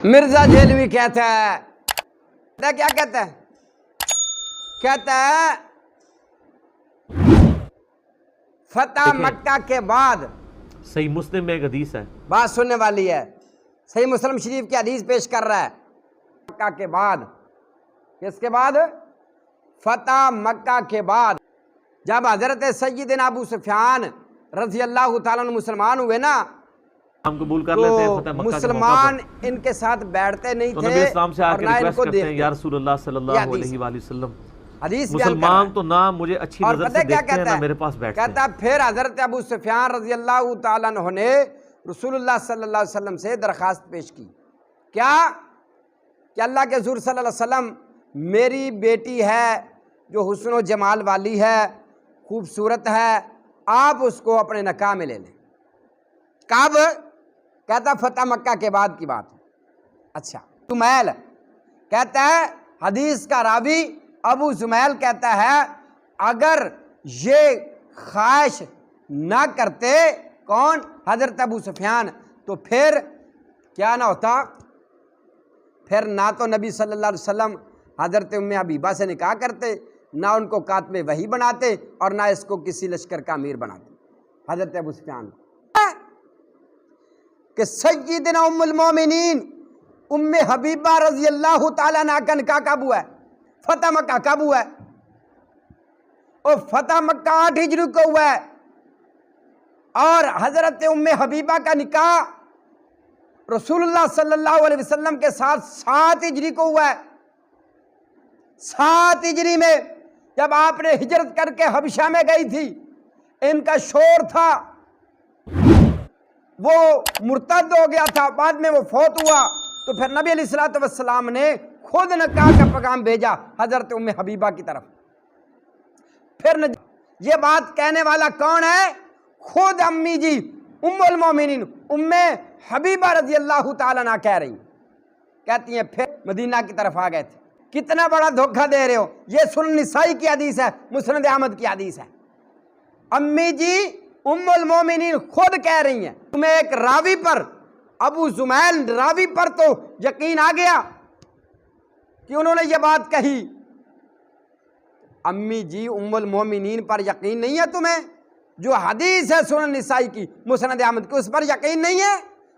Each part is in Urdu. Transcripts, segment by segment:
مرزا جیلوی کہتا ہے کیا کہتا ہے؟ کہتا ہے فتح مکہ کے بعد، صحیح مسلم میں ایک حدیث ہے، بات سننے والی ہے، صحیح مسلم شریف کی حدیث پیش کر رہا ہے، مکہ کے بعد، کس کے بعد؟ فتح مکہ کے بعد جب حضرت سیدنا ابو سفیان رضی اللہ تعالیٰ عنہ مسلمان ہوئے نا، ہم قبول کر لیتے ہیں فتح تو مکہ کے مسلمان موقع پر، ان کے ساتھ بیٹھتے نہیں تو تھے نبی اسلام سے آ اور کے نہ ان ریکویسٹ کو کرتے ہیں، دیکھتے۔ یا رسول اللہ صلی اللہ علیہ وآلہ وسلم، حدیث بیان کر رہا مسلمان ہے۔ تو نہ مجھے اچھی اور نظر پتہ سے کیا دیکھتے ہیں کہتا نہ ہے؟ میرے پاس بیٹھتے کہتا ہیں۔ ہے پھر حضرت ابو سفیان رضی اللہ تعالیٰ عنہ نے رسول اللہ صلی اللہ علیہ وسلم سے درخواست پیش کی، کیا کہ اللہ کے حضور صلی اللہ علیہ وسلم، میری بیٹی ہے جو حسن و جمال والی ہے، خوبصورت ہے، آپ اس کو اپنے نکاح میں لے لیں۔ کب؟ کہتا فتح مکہ کے بعد کی بات ہے۔ اچھا، زمیل کہتا ہے، حدیث کا راوی ابو زمیل کہتا ہے اگر یہ خواہش نہ کرتے، کون؟ حضرت ابو سفیان، تو پھر کیا نہ ہوتا؟ پھر نہ تو نبی صلی اللہ علیہ وسلم حضرت ام حبیبہ سے نکاح کرتے، نہ ان کو کاتب وحی بناتے، اور نہ اس کو کسی لشکر کا امیر بناتے، حضرت ابو سفیان کہ سیدنا ام المومنین ام حبیبہ رضی اللہ تعالیٰ عنہ کا نکاح کب ہوا ہے؟ فتح مکہ کب ہوا ہے؟ اور فتح مکہ 8 ہجری کو ہوا ہے، اور حضرت ام حبیبہ کا نکاح رسول اللہ صلی اللہ علیہ وسلم کے ساتھ 7 ہجری کو ہوا ہے۔ 7 ہجری میں جب آپ نے ہجرت کر کے حبشہ میں گئی تھی، ان کا شور تھا، وہ مرتد ہو گیا تھا، بعد میں وہ فوت ہوا، تو پھر نبی علیہ الصلوۃ والسلام نے خود نکاح کا پیغام بھیجا حضرت ام حبیبہ کی طرف۔ پھر یہ بات کہنے والا کون ہے؟ خود امی جی ام المومنین ام حبیبہ رضی اللہ تعالیٰ عنہ کہہ رہی ہیں، کہتی ہیں پھر مدینہ کی طرف آ گئے تھے۔ کتنا بڑا دھوکہ دے رہے ہو، یہ سنن نسائی کی حدیث ہے، مسند احمد کی حدیث ہے۔ امی جی ام المومنین خود کہہ رہی ہیں، تمہیں ایک راوی پر، ابو زمیل راوی پر تو یقین آ گیا کہ انہوں نے یہ بات کہی، امی جی ام المومنین پر یقین نہیں ہے تمہیں؟ جو حدیث ہے سنن نسائی کی، مسند احمد کی، اس پر یقین نہیں ہے؟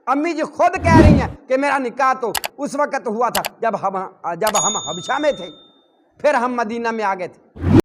امی جی خود کہہ رہی ہیں کہ میرا نکاح تو اس وقت ہوا تھا جب ہم حبشہ میں تھے، پھر ہم مدینہ میں آ گئے تھے۔